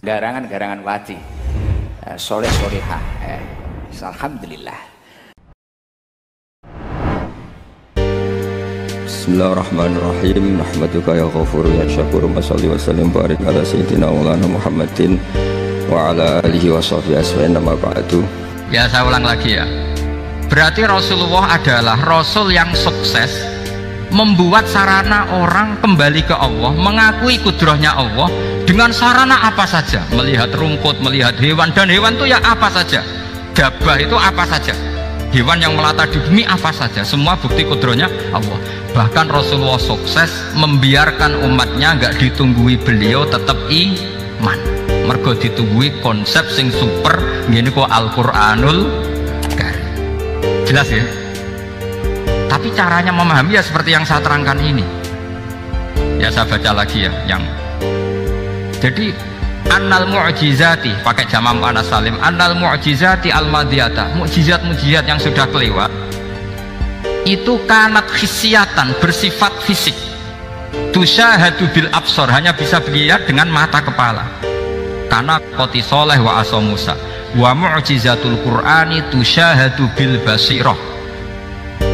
Garangan wati soleh solehah alhamdulillah. Bismillahirrahmanirrahim. Nahmaduka ya ghafuru ya syakuru wa salli wa sallim barik ala sayyidina maulana Muhammadin wa ala alihi wa sahbihi asma'in nama ba'du. Ya, saya ulang lagi ya. Berarti Rasulullah adalah Rasul yang sukses membuat sarana orang kembali ke Allah, mengakui kudrahnya Allah dengan sarana apa saja, melihat rumput, melihat hewan, dan hewan itu ya apa saja, dabah itu apa saja, hewan yang melata di bumi apa saja, semua bukti kudrahnya Allah. Bahkan Rasulullah sukses membiarkan umatnya nggak ditunggui beliau tetap iman, mergo ditunggui konsep sing super gini kok Al-Quranul Karim. Jelas ya? Tapi caranya memahami ya seperti yang saya terangkan ini. Ya saya baca lagi ya yang jadi annal mu'jizati pakai jamam panas salim, annal mu'jizati al-madiyata, mukjizat-mukjizat yang sudah kelewat itu kanat khisiatan, bersifat fisik, tusyahadu bil absor, hanya bisa dilihat dengan mata kepala, karena qoti soleh wa aso Musa, wa mu'jizatul Qur'ani tusyahadu bil basirah.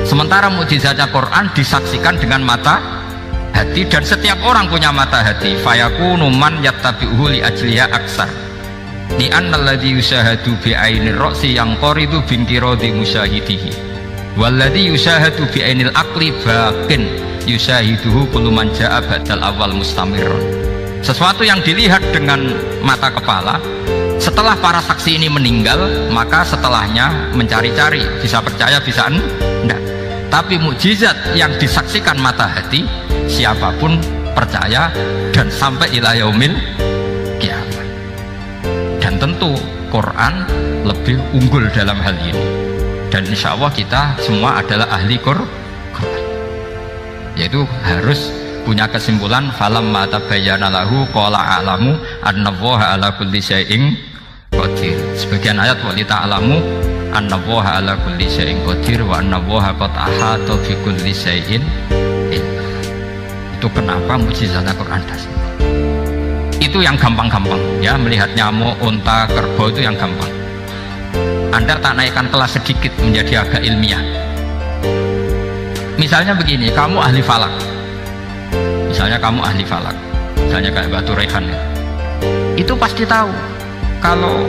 Sementara mukjizatnya Quran disaksikan dengan mata hati, dan setiap orang punya mata hati. Fayakunu man yattabi'uhu li ajliya aksar li annal ladzi yusyahadu bi ainir ra'si yang qoridu bintiradi musyahidihi walladzi yusyahadu bi ainil aqli baqin yusyahiduhu kullu man ja'a badal awal mustamirron. Sesuatu yang dilihat dengan mata kepala, setelah para saksi ini meninggal, maka setelahnya mencari-cari, bisa percaya bisa enggak. Tapi mukjizat yang disaksikan mata hati, siapapun percaya dan sampai ila yaumil kiamat. Dan tentu Quran lebih unggul dalam hal ini, dan insya Allah kita semua adalah ahli Quran, yaitu harus punya kesimpulan falamma tabayyana lahu qala a'lamu annallaha ala kulli syai'in qadir. Sebagian ayat wa li ta'lamu annallaha ala kulli syai'in qadir wa annallaha qad ahata bi kulli syai'in ilma. Itu kenapa mukjizatnya Quran dasar. Itu yang gampang-gampang ya, melihat nyamuk, unta, kerbau itu yang gampang. Anda tak naikkan kelas sedikit menjadi agak ilmiah. Misalnya begini, kamu ahli falak. Misalnya kamu ahli falak, misalnya kayak Batu Rehan ya. Itu pasti tahu kalau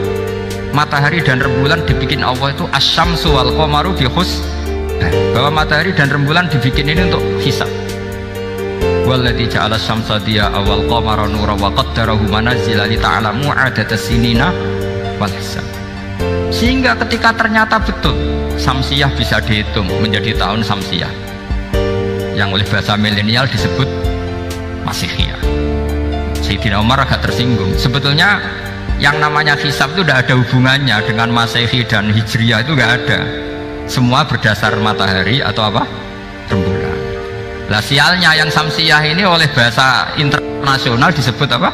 matahari dan rembulan dibikin Allah itu asyamsu wal qamaru bi bahwa matahari dan rembulan dibikin ini untuk hisab. Walladzi ja'ala syamsa diya'a wal qamara nuran wa qaddarahu manazila li ta'lamu 'adadas sinina wal hisab. Sehingga ketika ternyata betul samsiyah bisa dihitung menjadi tahun samsiyah, yang oleh bahasa milenial disebut Masihiyah. Sayyidina Umar agak tersinggung. Sebetulnya yang namanya hisab itu tidak ada hubungannya dengan Masehi dan Hijriyah, itu nggak ada. Semua berdasar matahari atau apa? Rembulan. Lah sialnya yang samsiyah ini oleh bahasa internasional disebut apa?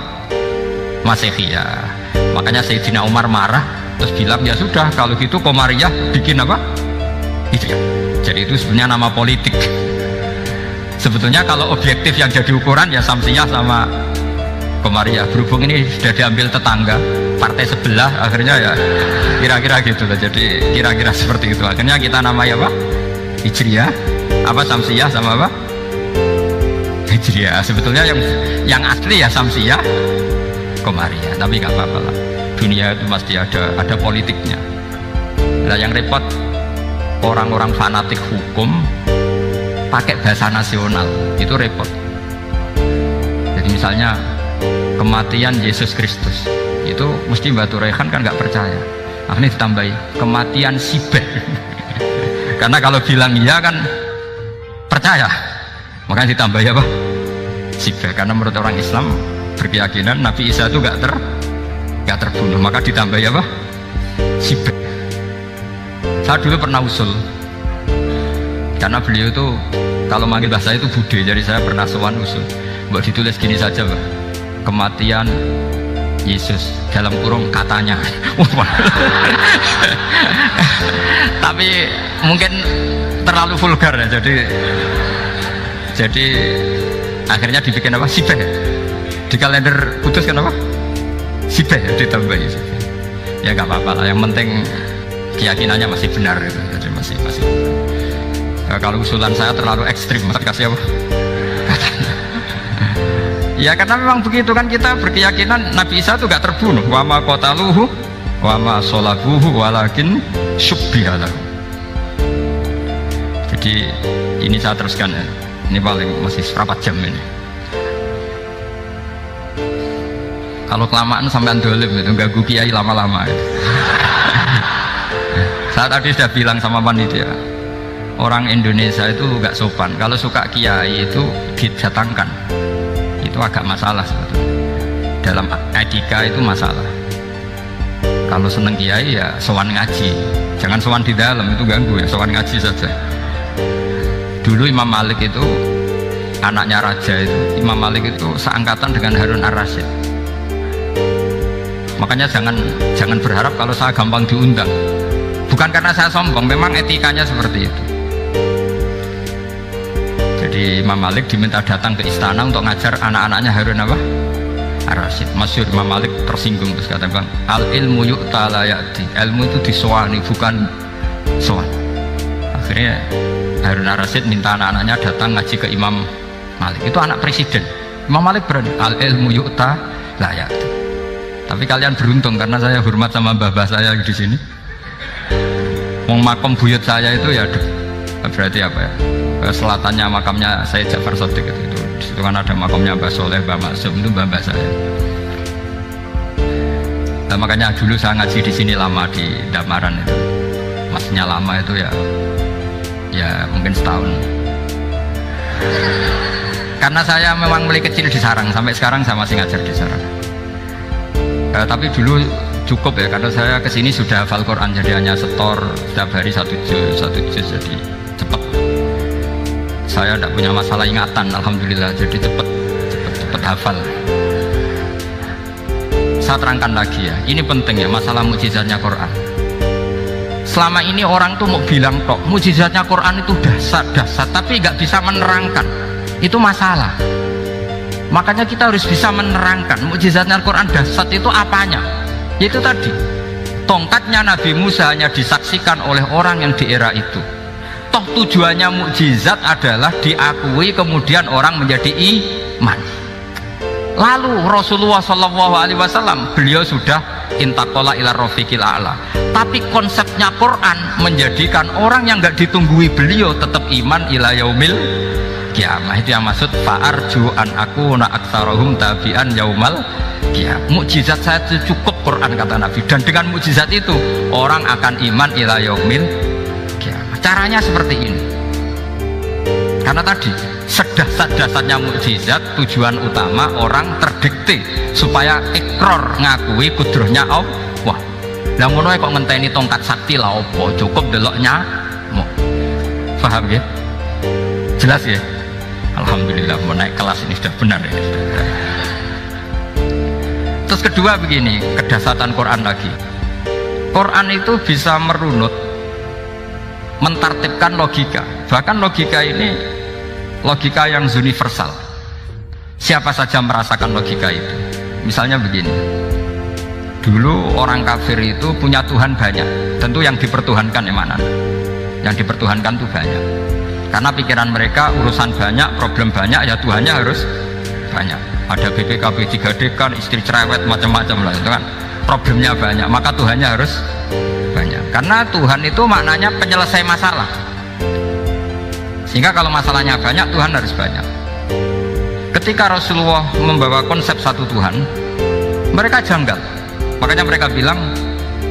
Masehiyah. Makanya Sayyidina Umar marah terus bilang ya sudah kalau gitu Qamariyah bikin apa? Hijriyah. Jadi itu sebenarnya nama politik. Sebetulnya kalau objektif yang jadi ukuran ya samsiyah sama Qamariyah. Berhubung ini sudah diambil tetangga partai sebelah, akhirnya ya kira-kira gitu lah. Jadi kira-kira seperti itu. Akhirnya kita namanya apa? Hijriyah, apa samsiyah sama apa? Hijriyah. Sebetulnya yang asli ya samsiyah, Qamariyah. Tapi nggak apa-apa lah. Dunia itu pasti ada politiknya. Nah yang repot orang-orang fanatik hukum pakai bahasa nasional itu repot. Jadi misalnya kematian Yesus Kristus itu mesti Batu Rehan kan nggak percaya, akhirnya ditambahi kematian Sibeh karena kalau bilang iya kan percaya, makanya ditambahi apa? Sibeh, karena menurut orang Islam berkeyakinan Nabi Isa itu nggak terbunuh, maka ditambahi apa? Sibeh. Saya dulu pernah usul, karena beliau itu kalau manggil bahasa itu Bude, jadi saya pernah sowan usul buat ditulis gini saja Mbak, kematian Yesus dalam kurung katanya. Tapi mungkin terlalu vulgar ya, jadi akhirnya dibikin apa? Sibeh. Di kalender kudus kan apa? Sibe ya ditambahi Sibe. Ya nggak apa-apa lah, yang penting keyakinannya masih benar gitu. Jadi masih. Nah, kalau usulan saya terlalu ekstrim, Mas kasih apa? Ya karena memang begitu kan, kita berkeyakinan Nabi Isa itu gak terbunuh. Wa ma qataluhu wa ma sholabuhu walakin syubbiha lahu. Jadi ini saya teruskan ya. Ini paling masih seperempat jam ini. Kalau kelamaan sampai dolim itu ganggu kiai lama-lama ya. Saya tadi sudah bilang sama panitia, orang Indonesia itu gak sopan. Kalau suka kiai itu didatangkan, itu agak masalah sebetulnya. Dalam etika itu masalah. Kalau seneng kiai ya sowan ngaji, jangan sowan di dalam, itu ganggu ya, sowan ngaji saja. Dulu Imam Malik itu anaknya raja itu, Imam Malik itu seangkatan dengan Harun Ar-Rasyid. Makanya jangan berharap kalau saya gampang diundang. Bukan karena saya sombong, memang etikanya seperti itu. Jadi Imam Malik diminta datang ke istana untuk ngajar anak-anaknya Harun apa? Ar-Rasyid. Masyhur Imam Malik tersinggung terus kata bang, al ilmu yu'ta la ya'ti. Ilmu itu disowani, bukan sowan. Akhirnya Harun Ar-Rasyid minta anak-anaknya datang ngaji ke Imam Malik. Itu anak presiden. Imam Malik berani, al ilmu yu'ta la ya'ti. Tapi kalian beruntung karena saya hormat sama mbah-mbah saya di sini. Wong makom buyut saya itu ya berarti apa ya? Selatannya makamnya saya Ja'far Shadiq itu. Di situ kan ada makamnya Mbah Soleh, Mbah Maksum, itu mbah-mbah saya. Nah, makanya dulu saya ngaji di sini lama di Damaran itu. Masnya lama itu ya mungkin setahun. Karena saya memang mulai kecil di Sarang, sampai sekarang saya masih ngajar di Sarang. Tapi dulu cukup ya, karena saya kesini sudah hafal Quran, jadi hanya setor setiap hari satu juz, jadi cepat. Saya tidak punya masalah ingatan, alhamdulillah, jadi cepat hafal. Saya terangkan lagi ya, ini penting ya, masalah mukjizatnya Quran. Selama ini orang tuh mau bilang kok mukjizatnya Quran itu dahsyat, tapi nggak bisa menerangkan. Itu masalah. Makanya kita harus bisa menerangkan mukjizatnya Al-Quran dahsyat itu apanya. Itu tadi, tongkatnya Nabi Musa hanya disaksikan oleh orang yang di era itu. Toh tujuannya mukjizat adalah diakui kemudian orang menjadi iman. Lalu Rasulullah SAW beliau sudah intaqala ila rafiqil a'la. Tapi konsepnya Quran menjadikan orang yang nggak ditunggui beliau tetap iman ila yaumil kiamah. Itu yang maksud fa'arju an akuna aktsarahum tabi'an yaumal kiamah. Mukjizat saya itu cukup Quran kata Nabi, dan dengan mukjizat itu orang akan iman ila yaumil kiamah. Caranya seperti ini. Karena tadi sedahsyat-dahsyatnya mukjizat, tujuan utama orang terdikte supaya ikrar ngakui kudrohnya Allah. Lah ngono kok ngenteni tongkat sakti lah opo, cukup deloknya. Paham ya? Jelas ya? Alhamdulillah, mau naik kelas ini sudah benar ya. Terus kedua begini, kedahsyatan Quran lagi. Quran itu bisa merunut, mentartibkan logika. Bahkan logika ini logika yang universal. Siapa saja merasakan logika itu. Misalnya begini, dulu orang kafir itu punya Tuhan banyak. Tentu yang dipertuhankan yang mana? Yang dipertuhankan itu banyak. Karena pikiran mereka urusan banyak, problem banyak, ya Tuhannya harus banyak. Ada BPKB 3D kan, istri cerewet, macam-macam lah, itu kan problemnya banyak, maka Tuhannya harus banyak. Karena Tuhan itu maknanya penyelesai masalah. Sehingga kalau masalahnya banyak, Tuhan harus banyak. Ketika Rasulullah membawa konsep satu Tuhan, mereka janggal. Makanya mereka bilang,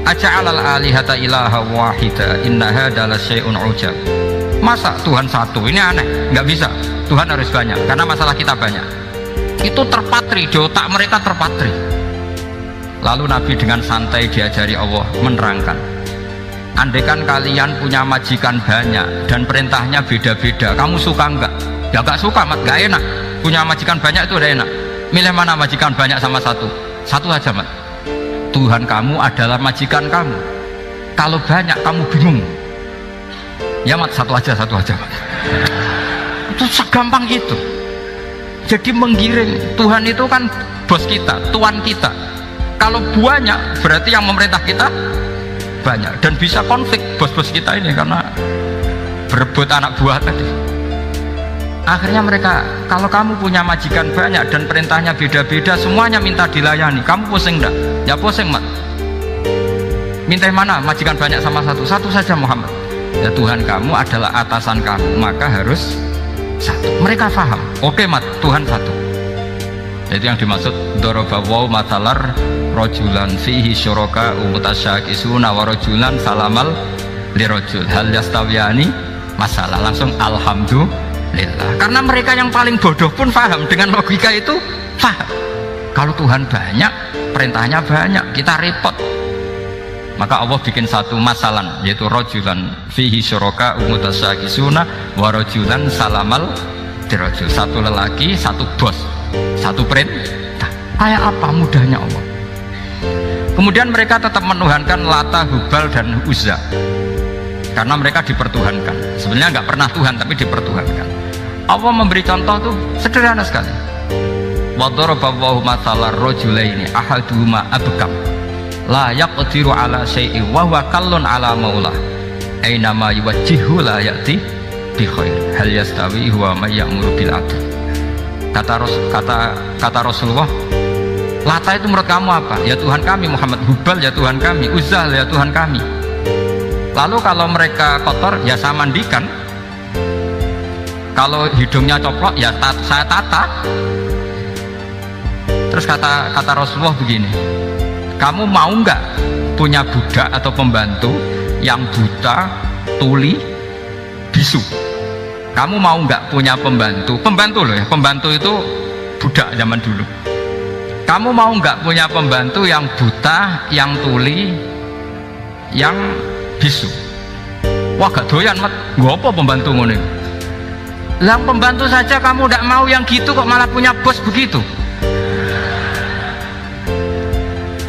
aja'alal alihata ilaha wahida inna hadza la syai'un ujab. Masa Tuhan satu? Ini aneh, nggak bisa. Tuhan harus banyak, karena masalah kita banyak. Itu terpatri, di otak mereka terpatri. Lalu Nabi dengan santai diajari Allah menerangkan, andaikan kalian punya majikan banyak dan perintahnya beda-beda, kamu suka nggak? Ya nggak suka, mat, nggak enak. Punya majikan banyak itu udah enak. Milih mana majikan banyak sama satu? Satu aja, mat. Tuhan kamu adalah majikan kamu. Kalau banyak kamu bingung. Ya mat, satu aja mat. Itu segampang itu. Jadi menggiring. Tuhan itu kan bos kita, tuan kita. Kalau banyak berarti yang memerintah kita banyak, dan bisa konflik bos-bos kita ini karena berebut anak buah tadi. Akhirnya mereka, kalau kamu punya majikan banyak dan perintahnya beda-beda, semuanya minta dilayani, kamu pusing enggak? Ya pusing, Mat. Minta yang mana? Majikan banyak sama satu? Satu saja, Muhammad. Ya Tuhan kamu adalah atasan kamu, maka harus satu. Mereka paham. Oke, Mat, Tuhan satu. Itu yang dimaksud dorobawaw matalar rojulan fihi syuraka umutasyakisuna wa rojulan salamal lirojul hal yastawiyani masalah. Langsung alhamdulillah, karena mereka yang paling bodoh pun paham dengan logika itu, paham kalau Tuhan banyak, perintahnya banyak, kita repot. Maka Allah bikin satu masalah, yaitu rojulan fihi syuraka umutasyakisuna wa rojulan salamal lirojul. Satu lelaki, satu bos, satu perintah. Kayak apa mudahnya Allah. Kemudian mereka tetap menuhankan Lata, Hubal, dan Uzza karena mereka dipertuhankan. Sebenarnya nggak pernah Tuhan, tapi dipertuhankan. Allah memberi contoh tuh sederhana sekali. Wa daraballahu mathalar rajulaini ahaduhuma abkam la yaqdiru ala syai'in wa huwa kallun ala maulah aina ma yuwajjihu la ya'ti bi khair hal yastawi huwa may ya'muru bil 'adl. Kata Rasulullah, Lata itu menurut kamu apa? Ya Tuhan kami. Muhammad, Hubal ya Tuhan kami. Uzzah ya Tuhan kami. Lalu kalau mereka kotor ya saya mandikan, kalau hidungnya coplok ya saya tata. Terus kata Rasulullah begini, kamu mau nggak punya budak atau pembantu yang buta, tuli, bisu? Kamu mau nggak punya pembantu loh ya, pembantu itu budak zaman dulu. Kamu mau nggak punya pembantu yang buta, yang tuli, yang bisu? Wah gak doyan, Mat. Gak apa pembantu ngono. Yang pembantu saja kamu nggak mau yang gitu, kok malah punya bos begitu?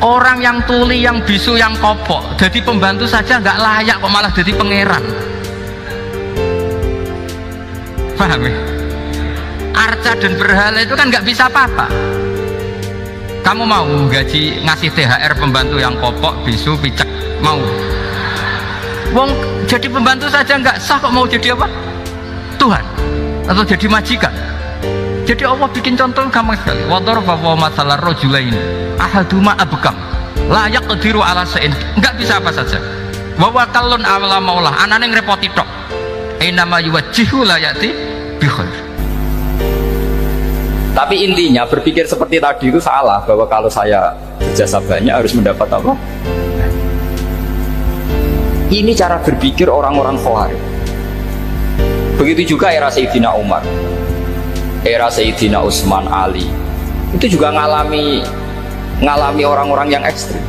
Orang yang tuli, yang bisu, yang kopok, jadi pembantu saja nggak layak, kok malah jadi pangeran. Paham ya? Arca dan berhala itu kan nggak bisa apa-apa. Kamu mau gaji ngasih THR pembantu yang kopok, bisu, picek? Mau? Wong jadi pembantu saja nggak sah, kok mau jadi apa? Tuhan atau jadi majikan? Jadi Allah bikin contoh gampang sekali. Wa daraballahu mathalar rajulaini ahaduma abkam la yaqdiru ala syai'in, nggak bisa apa saja. Wa wakallun ala maulah, anane ngrepoti tok. Ainama yuwajjihu la ya'ti bi khair. Tapi intinya berpikir seperti tadi itu salah, bahwa kalau saya berjasa banyak harus mendapat apa? Ini cara berpikir orang-orang Khawarij. Begitu juga era Sayyidina Umar, era Sayyidina Utsman, Ali, itu juga ngalami orang-orang yang ekstrim.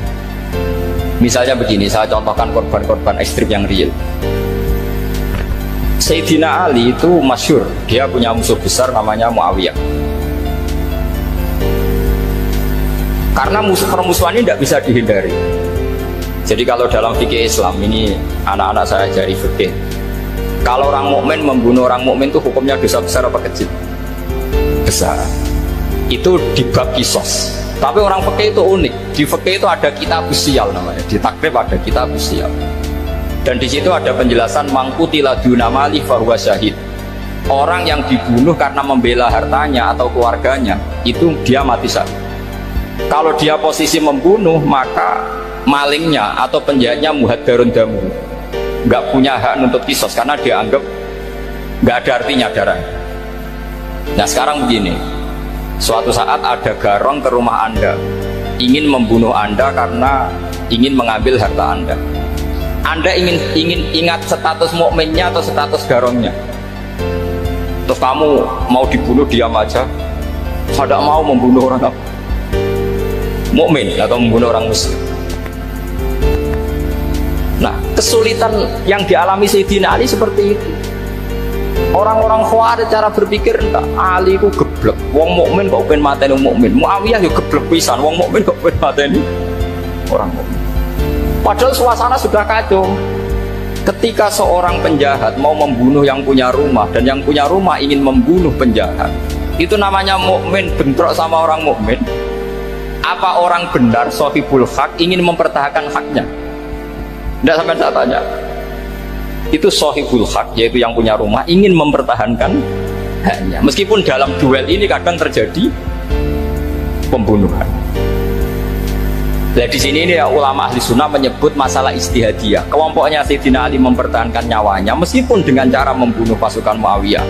Misalnya begini, saya contohkan korban-korban ekstrim yang real. Sayyidina Ali itu masyhur, dia punya musuh besar namanya Muawiyah. Karena permusuhan ini tidak bisa dihindari. Jadi kalau dalam fikih Islam ini, anak-anak saya ajari fikih, kalau orang mukmin membunuh orang mukmin itu hukumnya dosa besar apa kecil? Besar. Itu di bab kisos. Tapi orang fikih itu unik. Di fikih itu ada kitab usial namanya. Di takrib ada kitab usial. Dan di situ ada penjelasan mangkutila dunamali fahuwa syahid. Orang yang dibunuh karena membela hartanya atau keluarganya, itu dia mati syahid. Kalau dia posisi membunuh, maka malingnya atau penjahatnya muhaddarun damu, nggak punya hak untuk kisos karena dia anggap nggak ada artinya darah. Nah sekarang begini, suatu saat ada garong ke rumah Anda, ingin membunuh Anda karena ingin mengambil harta Anda. Anda ingin ingat status mukminnya atau status garongnya? Terus kamu mau dibunuh diam aja? Saya tidak mau membunuh orang mukmin atau membunuh orang muslim. Nah, kesulitan yang dialami Sayyidina Ali seperti itu. Orang-orang Khawarij cara berpikir, entah Ali ku geblek, wong mukmin kok ben mateni wong mukmin. Muawiyah yo geblek pisan, wong mukmin kok ben mateni orang mukmin. Padahal suasana sudah kacau. Ketika seorang penjahat mau membunuh yang punya rumah dan yang punya rumah ingin membunuh penjahat, itu namanya mukmin bentrok sama orang mukmin. Apa orang benar sahibul hak ingin mempertahankan haknya? Tidak sampai saya tanya. Itu sahibul hak, yaitu yang punya rumah ingin mempertahankan haknya. Meskipun dalam duel ini kadang terjadi pembunuhan. Nah, di sini ini ya, ulama ahli sunnah menyebut masalah ijtihadiyah. Kelompoknya Sayyidina Ali mempertahankan nyawanya meskipun dengan cara membunuh pasukan Muawiyah.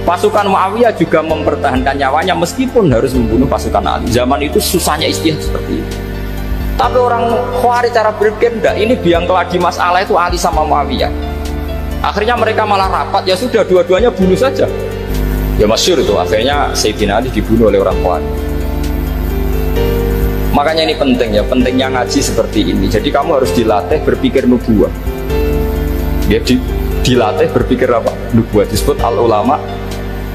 Pasukan Muawiyah juga mempertahankan nyawanya meskipun harus membunuh pasukan Ali. Zaman itu susahnya ijtihad seperti itu. Tapi orang Khawarij cara berpikir enggak, ini biang keladi masalah itu Ali sama Muawiyah. Akhirnya mereka malah rapat, ya sudah dua-duanya bunuh saja. Ya masyhur itu, akhirnya Sayyidina Ali dibunuh oleh orang Khawarij. Makanya ini penting ya, pentingnya ngaji seperti ini. Jadi kamu harus dilatih berpikir nubuwah. Ya, dilatih berpikir apa? Nubuwah, disebut al-ulama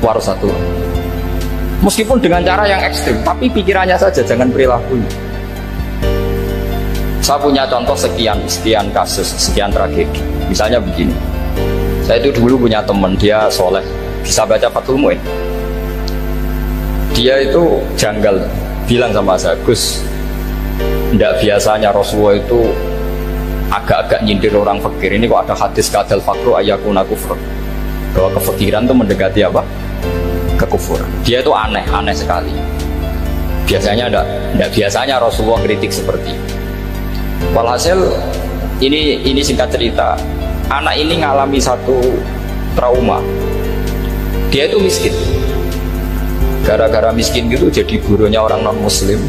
warasatul. Meskipun dengan cara yang ekstrim, tapi pikirannya saja, jangan perilakunya. Saya punya contoh sekian kasus, sekian tragedi. Misalnya begini, saya itu dulu punya teman, dia soleh, bisa baca Fathul Mu'in. Dia itu janggal, bilang sama saya, Gus, tidak biasanya Rasulullah itu agak-agak nyindir orang fakir. Ini kok ada hadis kadal fakru ayakuna kufur, bahwa kefakiran itu mendekati apa? Kekufuran. Dia itu aneh sekali. Biasanya tidak biasanya Rasulullah kritik seperti itu. Walhasil ini singkat cerita, anak ini ngalami satu trauma. Dia itu miskin. Gara-gara miskin gitu jadi burunya orang non muslim.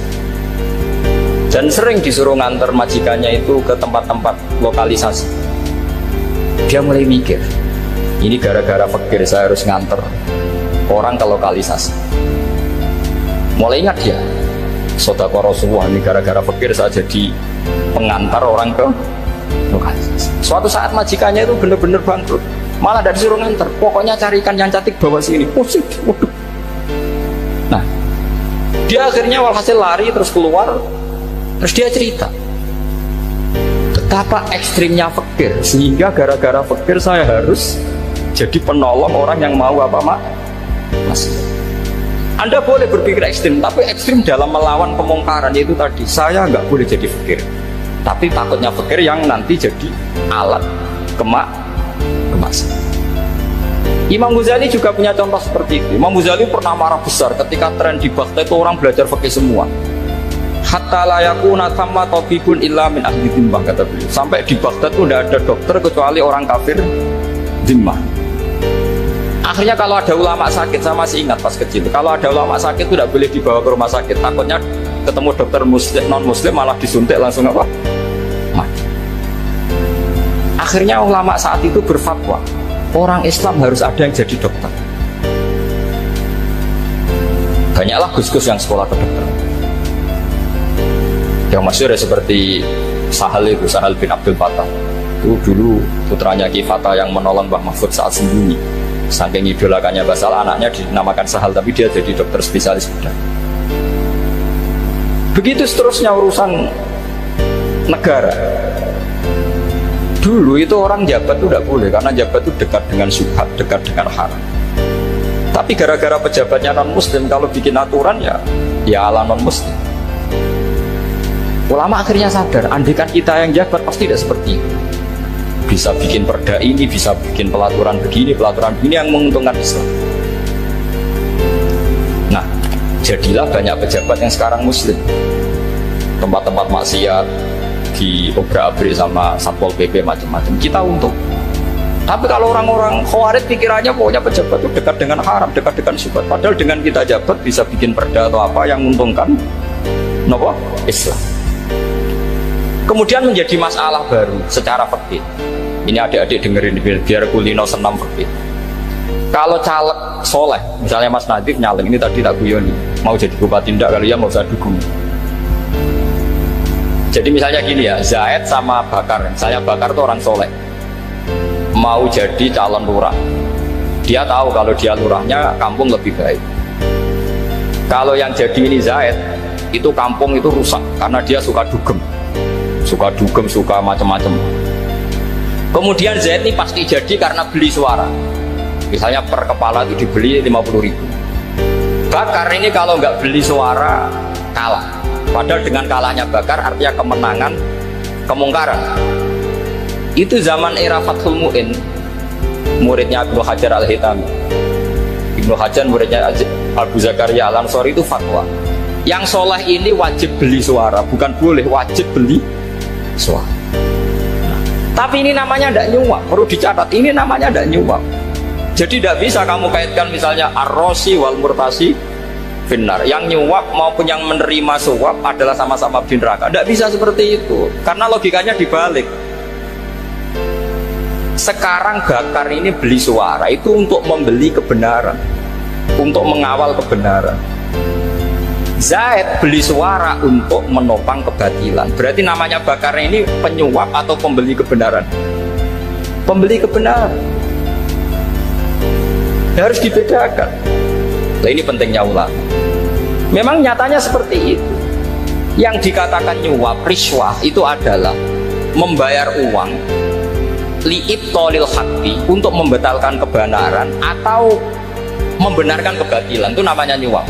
Dan sering disuruh nganter majikannya itu ke tempat-tempat lokalisasi. Dia mulai mikir, ini gara-gara fakir saya harus nganter orang ke lokalisasi. Mulai ingat dia, Sodaqah Rasulullah, ini gara-gara fakir saya jadi pengantar orang ke lokalisasi. Suatu saat majikannya itu benar-benar bangkrut, malah tidak disuruh nganter, pokoknya carikan yang cantik bawa sini. Positif, waduh. Nah, dia akhirnya walhasil lari terus keluar. Terus dia cerita betapa ekstrimnya fakir, sehingga gara-gara fakir saya harus jadi penolong orang yang mau apa mas. Anda boleh berpikir ekstrim, tapi ekstrim dalam melawan kemungkaran, yaitu tadi saya nggak boleh jadi fakir, tapi takutnya fakir yang nanti jadi alat kemasan. Imam Ghazali juga punya contoh seperti itu. Imam Ghazali pernah marah besar ketika tren di Baghdad itu orang belajar fakir semua. Hatta la yakuna thamma tabibun illa min ahli dhimmah, kata beliau. Sampai di Baghdad itu tidak ada dokter kecuali orang kafir dhimmah. Akhirnya kalau ada ulama sakit, saya masih ingat pas kecil, kalau ada ulama sakit itu tidak boleh dibawa ke rumah sakit, takutnya ketemu dokter muslim, non muslim malah disuntik langsung apa? Mati. Akhirnya ulama saat itu berfatwa, orang Islam harus ada yang jadi dokter. Banyaklah gus-gus yang sekolah kedokteran. Yang masyhur ya seperti Sahal bin Abdul Fattah. Itu dulu putranya Ki Fatah yang menolong Mbah Mahfud saat sembunyi. Saking idolakannya basal, anaknya dinamakan Sahal, tapi dia jadi dokter spesialis bedah. Begitu seterusnya urusan negara. Dulu itu orang jabat itu tidak boleh, karena jabat itu dekat dengan syubhat, dekat dengan haram. Tapi gara-gara pejabatnya non muslim, kalau bikin aturan ya ala non muslim. Ulama akhirnya sadar, andaikan kita yang jabat pasti tidak seperti itu. Bisa bikin perda ini, bisa bikin pelaturan begini yang menguntungkan Islam. Nah, jadilah banyak pejabat yang sekarang muslim. Tempat-tempat maksiat diobrak-abrik sama Satpol PP macam-macam, kita untung. Tapi kalau orang-orang Khawarij pikirannya pokoknya pejabat itu dekat dengan haram, dekat dengan syubhat. Padahal dengan kita jabat bisa bikin perda atau apa yang menguntungkan Islam. Kemudian menjadi masalah baru secara fikih. Ini adik-adik dengerin biar kulino senam fikih. Kalau caleg soleh, misalnya Mas Nadif nyaleng, ini tadi tak guyoni, mau jadi bupati ndak, kalau ya mau saya dukung. Jadi misalnya gini ya, Zaid sama Bakar, saya Bakar itu orang soleh, mau jadi calon lurah. Dia tahu kalau dia lurahnya kampung lebih baik. Kalau yang jadi ini Zaid, itu kampung itu rusak karena dia suka dugem, suka macam-macam. Kemudian Zaid ini pasti jadi karena beli suara. Misalnya per kepala itu dibeli 50.000. Bakar ini kalau nggak beli suara kalah. Padahal dengan kalahnya Bakar artinya kemenangan kemungkaran. Itu zaman era Fathul Mu'in, muridnya Ibnu Hajar Al-Haytami. Ibnu Hajar muridnya Abu Zakaria Al-Ansori itu fatwa, yang soleh ini wajib beli suara, bukan boleh, wajib beli suara. Tapi ini namanya tidak nyuap, perlu dicatat, ini namanya tidak nyuap. Jadi tidak bisa kamu kaitkan misalnya ar-rosi wal murtasi finnar. Yang nyuap maupun yang menerima suap adalah sama-sama di neraka. Tidak bisa seperti itu, karena logikanya dibalik. Sekarang Bakar ini beli suara itu untuk membeli kebenaran, untuk mengawal kebenaran. Zaid beli suara untuk menopang kebatilan. Berarti namanya Bakar ini penyuap atau pembeli kebenaran? Pembeli kebenaran. Harus dibedakan. Nah, ini pentingnya ulama. Memang nyatanya seperti itu. Yang dikatakan nyuap, riswah itu adalah membayar uang li'ibtolil haqqi, untuk membatalkan kebenaran atau membenarkan kebatilan, itu namanya nyuap.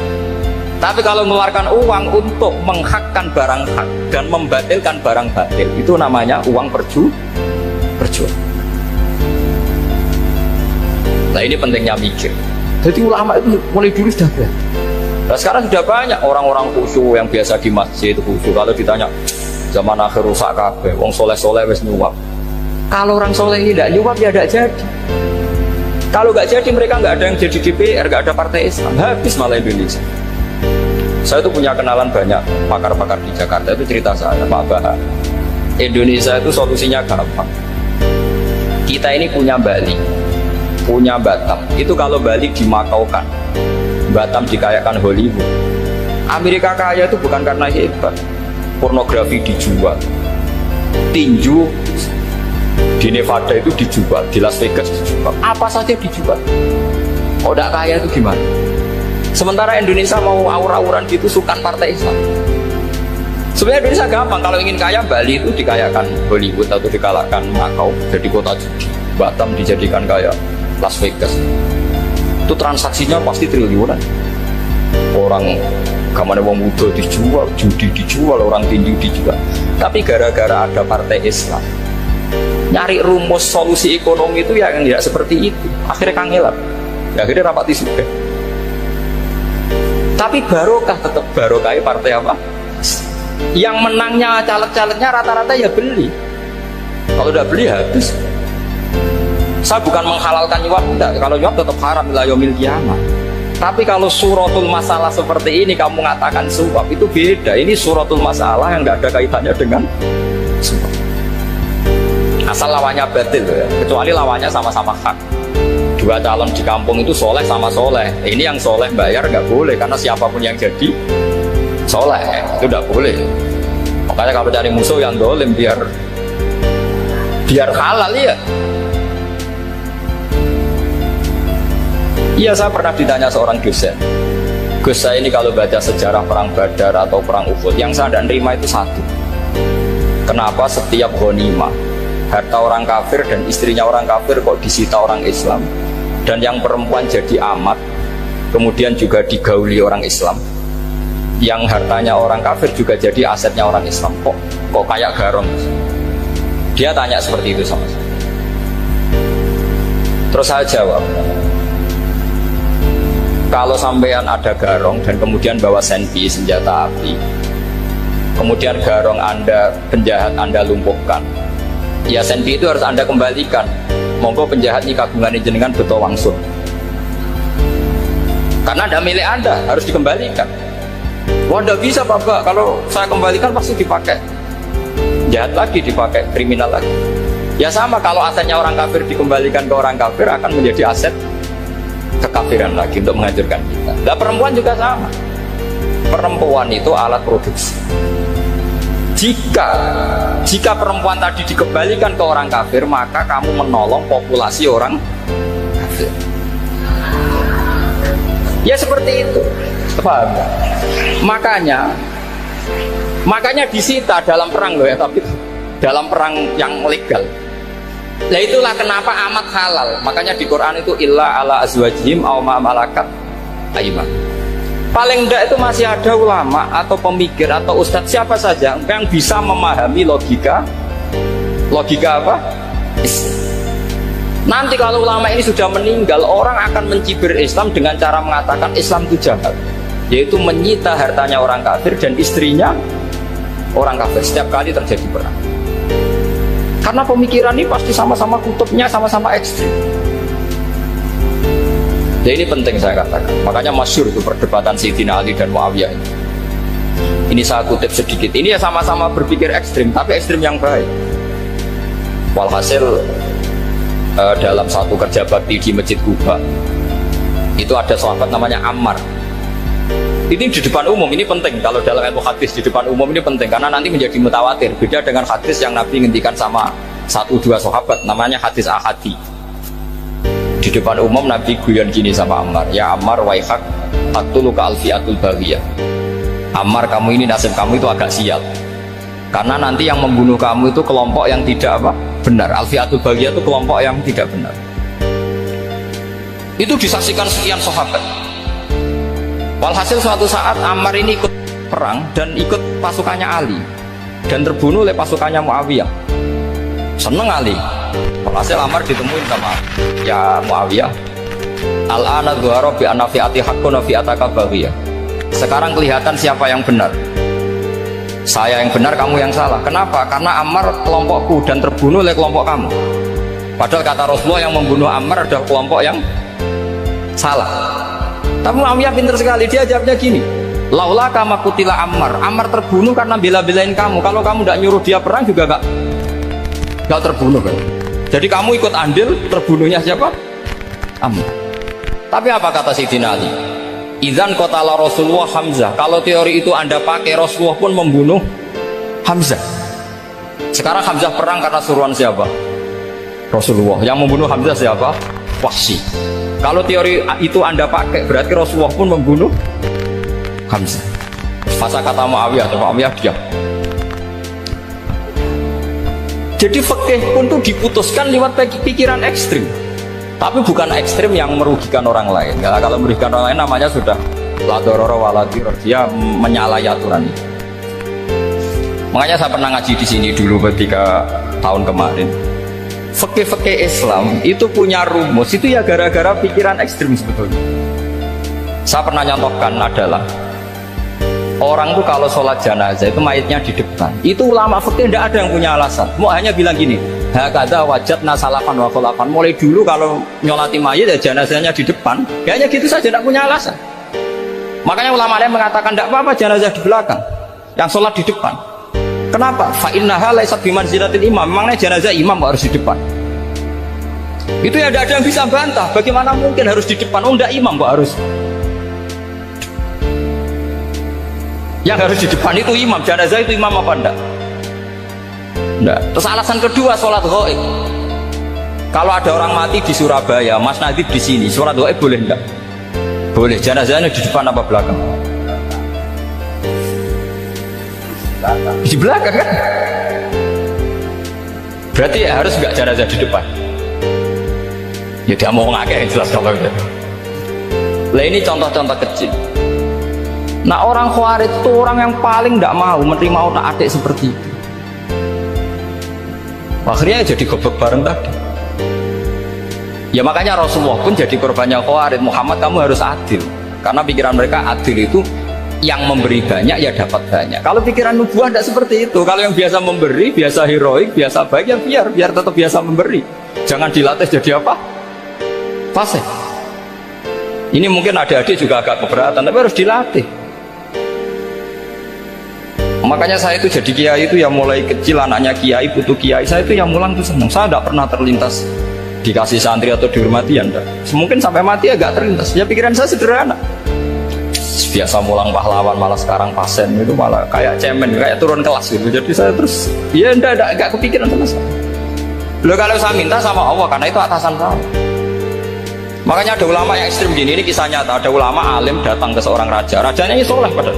Tapi kalau mengeluarkan uang untuk menghakkan barang hak dan membatalkan barang batil, itu namanya uang perjuangan. Nah, ini pentingnya mikir. Jadi ulama itu mulai dulu sudah berani. Nah, sekarang sudah banyak orang-orang khusyuk yang biasa di masjid itu khusyuk. Kalau ditanya zaman akhir rusak kabeh, wong soleh-soleh wis nyuap. Kalau orang soleh ini tidak nyuap ya tidak jadi. Kalau nggak jadi mereka nggak ada yang jadi DPR, nggak ada partai Islam, habis malah Indonesia. Saya itu punya kenalan banyak pakar-pakar di Jakarta, itu cerita saya, Pak Bahar. Indonesia itu solusinya gampang. Kita ini punya Bali, punya Batam. Itu kalau Bali dimakaukan, Batam dikayakan Hollywood. Amerika kaya itu bukan karena hebat, pornografi dijual, tinju di Nevada itu dijual, di Las Vegas dijual, apa saja dijual. Oh, tidak kaya itu gimana? Sementara Indonesia mau aur-auran gitu, sukan partai Islam. Sebenarnya Indonesia gampang, kalau ingin kaya Bali itu dikayakan Hollywood atau dikalahkan Macau jadi kota judi, Batam dijadikan kaya Las Vegas. Itu transaksinya pasti triliunan. Orang kamane wong muda dijual, judi dijual, orang tinju dijual. Tapi gara-gara ada partai Islam, nyari rumus solusi ekonomi itu yang tidak seperti itu. Akhirnya kangelan, akhirnya rapati sudah. Tapi barokah, tetap barokah partai apa? Yang menangnya caleg-calegnya rata-rata ya beli. Kalau udah beli habis. Saya bukan menghalalkan nyuap, enggak. Kalau nyuap tetap haram ila yaumil qiyamah. Tapi kalau suratul masalah seperti ini kamu mengatakan suap, itu beda. Ini suratul masalah yang nggak ada kaitannya dengan suap. Asal lawannya batil ya. Kecuali lawannya sama-sama hak. Dua calon di kampung itu soleh sama soleh. Ini yang soleh bayar nggak boleh, karena siapapun yang jadi soleh itu nggak boleh. Makanya kalau cari musuh yang dolim biar halal ya. Iya, saya pernah ditanya seorang dosen, Gus, saya ini kalau baca sejarah perang Badar atau perang Uhud, yang saya tidak nerima itu satu. Kenapa setiap ghanimah harta orang kafir dan istrinya orang kafir kok disita orang Islam, dan yang perempuan jadi amat, kemudian juga digauli orang Islam, yang hartanya orang kafir juga jadi asetnya orang Islam, kok kayak garong? Dia tanya seperti itu sama saya. Terus saya jawab, kalau sampean ada garong dan kemudian bawa senpi, senjata api, kemudian garong Anda, penjahat Anda lumpuhkan, ya senpi itu harus Anda kembalikan. Monggo penjahat ini kagungan jenengan beto wangsul, karena ada milik Anda, harus dikembalikan. Wah, tidak bisa Bapak, kalau saya kembalikan pasti dipakai jahat lagi, dipakai kriminal lagi. Ya sama, kalau asetnya orang kafir dikembalikan ke orang kafir akan menjadi aset kekafiran lagi untuk menghancurkan kita. Nah, perempuan juga sama. Perempuan itu alat produksi. Jika perempuan tadi dikembalikan ke orang kafir, maka kamu menolong populasi orang kafir. Ya seperti itu. Paham? Makanya disita dalam perang loh ya, tapi dalam perang yang legal. Nah itulah kenapa amat halal. Makanya di Quran itu illa ala azwajihim aw ma malakat ayman. Paling enggak itu masih ada ulama atau pemikir atau ustadz siapa saja yang bisa memahami logika apa? Nanti kalau ulama ini sudah meninggal, orang akan mencibir Islam dengan cara mengatakan Islam itu jahat, yaitu menyita hartanya orang kafir dan istrinya orang kafir setiap kali terjadi perang. Karena pemikiran ini pasti sama-sama kutubnya sama-sama ekstrim. Jadi ini penting saya katakan. Makanya masyhur itu perdebatan Sayyidina Ali dan Muawiyah ini. Ini saya kutip sedikit. Ini ya sama-sama berpikir ekstrim, tapi ekstrim yang baik. Walhasil dalam satu kerja bakti di Masjid Kuba itu ada sahabat namanya Ammar. Ini di depan umum, ini penting. Kalau dalam ilmu hadis di depan umum ini penting karena nanti menjadi mutawatir. Beda dengan hadis yang Nabi ngendikan sama 1-2 sahabat, namanya hadis ahadi. Di depan umum Nabi guyon gini sama Ammar, ya Ammar waihak taktuluka alfiatul baghiyah. Ammar, kamu ini nasib kamu itu agak sial. Karena nanti yang membunuh kamu itu kelompok yang tidak benar. Alfiatul baghiyah itu kelompok yang tidak benar. Itu disaksikan sekian sahabat. Walhasil suatu saat Ammar ini ikut perang dan ikut pasukannya Ali dan terbunuh oleh pasukannya Muawiyah. Seneng Ali. Walhasil Ammar ditemuin sama ya Muawiyah. Al-ana dhuhara bi anna fi'ati haqqun wa fi'ataka baghiyah. Sekarang kelihatan siapa yang benar. Saya yang benar, kamu yang salah. Kenapa? Karena Ammar kelompokku dan terbunuh oleh kelompok kamu. Padahal kata Rasulullah yang membunuh Ammar adalah kelompok yang salah. Tapi Muawiyah pintar sekali, dia jawabnya gini, laula kama kutila Ammar. Ammar terbunuh karena bela-belain kamu. Kalau kamu tidak nyuruh dia perang juga gak terbunuh kan? Jadi kamu ikut andil terbunuhnya siapa? Ammar. Tapi apa kata Sayyidina Ali? Idzan qatala Rasulullah Hamzah. Kalau teori itu Anda pakai, Rasulullah pun membunuh Hamzah. Sekarang Hamzah perang karena suruhan siapa? Rasulullah. Yang membunuh Hamzah siapa? Wahsy. Kalau teori itu Anda pakai, berarti Rasulullah pun membunuh Hamzah. Masa kata Muawiyah, atau Muawiyah diam. Jadi fikih pun tuh diputuskan lewat pikiran ekstrim. Tapi bukan ekstrim yang merugikan orang lain. Ya, kalau merugikan orang lain namanya sudah la dororo wala dirar. Dia menyalahi aturan. Makanya saya pernah ngaji di sini dulu ketika tahun kemarin. Fikih-fikih Islam itu punya rumus, itu ya gara-gara pikiran ekstrim sebetulnya. Saya pernah nyontohkan adalah orang tuh kalau sholat jenazah itu mayatnya di depan. Itu ulama fikih tidak ada yang punya alasan. Mau hanya bilang gini, hakadha wajadna salafan wa khulafan. Mulai dulu kalau nyolati mayat ya jenazahnya di depan. Kayaknya gitu saja, tidak punya alasan. Makanya ulama lain mengatakan tidak apa-apa jenazah di belakang, yang sholat di depan. Kenapa? Fa innaha laysat bimanzilatil imam. Memangnya jenazah imam harus di depan. Itu ya tidak ada yang bisa bantah. Bagaimana mungkin harus di depan? Oh, enggak, imam kok harus. Yang harus di depan itu imam. Jenazah itu imam apa enggak? Enggak. Terus alasan kedua, sholat ghaib. Kalau ada orang mati di Surabaya, Mas Nadib di sini, sholat ghaib boleh enggak? Boleh. Jenazahnya di depan apa belakang? Di belakang kan? Berarti ya harus enggak jenazah di depan? Ya dia mau ngakeh jelas kalau gitu. Lah ini contoh-contoh kecil. Nah orang Khawarij itu orang yang paling tidak mau menerima otak adik seperti itu. Akhirnya jadi goblok bareng tadi. Ya makanya Rasulullah pun jadi korbannya Khawarij. Muhammad, kamu harus adil. Karena pikiran mereka adil itu yang memberi banyak ya dapat banyak. Kalau pikiran nubuah tidak seperti itu. Kalau yang biasa memberi, biasa heroik, biasa baik ya biar tetap biasa memberi. Jangan dilatih jadi apa? Fasih. Ini mungkin adik-adik juga agak keberatan, tapi harus dilatih. Makanya saya itu jadi kiai itu ya mulai kecil, anaknya kiai, putu kiai, saya itu yang mulang itu senang. Saya tidak pernah terlintas dikasih santri atau dihormati anda. Mungkin sampai mati agak terlintas. Ya pikiran saya sederhana. Biasa mulang pahlawan, malah sekarang pasien itu malah kayak cemen, kayak turun kelas gitu. Jadi saya terus ya enggak kepikiran sama saya. Loh kalau saya minta sama Allah karena itu atasan saya. Makanya ada ulama yang ekstrim gini, ini kisah nyata. Ada ulama alim datang ke seorang raja, rajanya ini soleh padahal.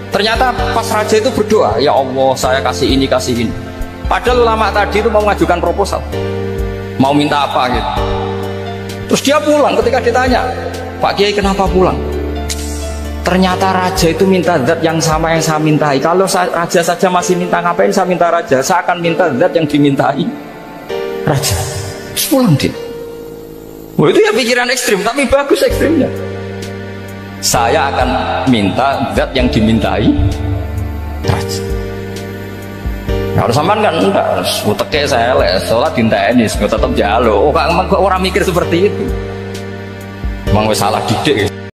Ternyata pas raja itu berdoa, ya Allah saya kasih ini. Padahal ulama tadi itu mau mengajukan proposal, mau minta apa gitu. Terus dia pulang, ketika ditanya, Pak Kiai kenapa pulang? Ternyata raja itu minta zat yang sama yang saya mintai. Kalau raja saja masih minta, ngapain saya minta raja? Saya akan minta zat yang dimintai raja. Pulang dia. Wah, itu ya pikiran ekstrim, tapi bagus ekstrimnya. Saya akan minta zat yang dimintai raja. Kalau sampean kan enggak, uteke saya les, sholat dinteni, tetap jalo. Oh, kok orang mikir seperti itu? Emang wis salah didik.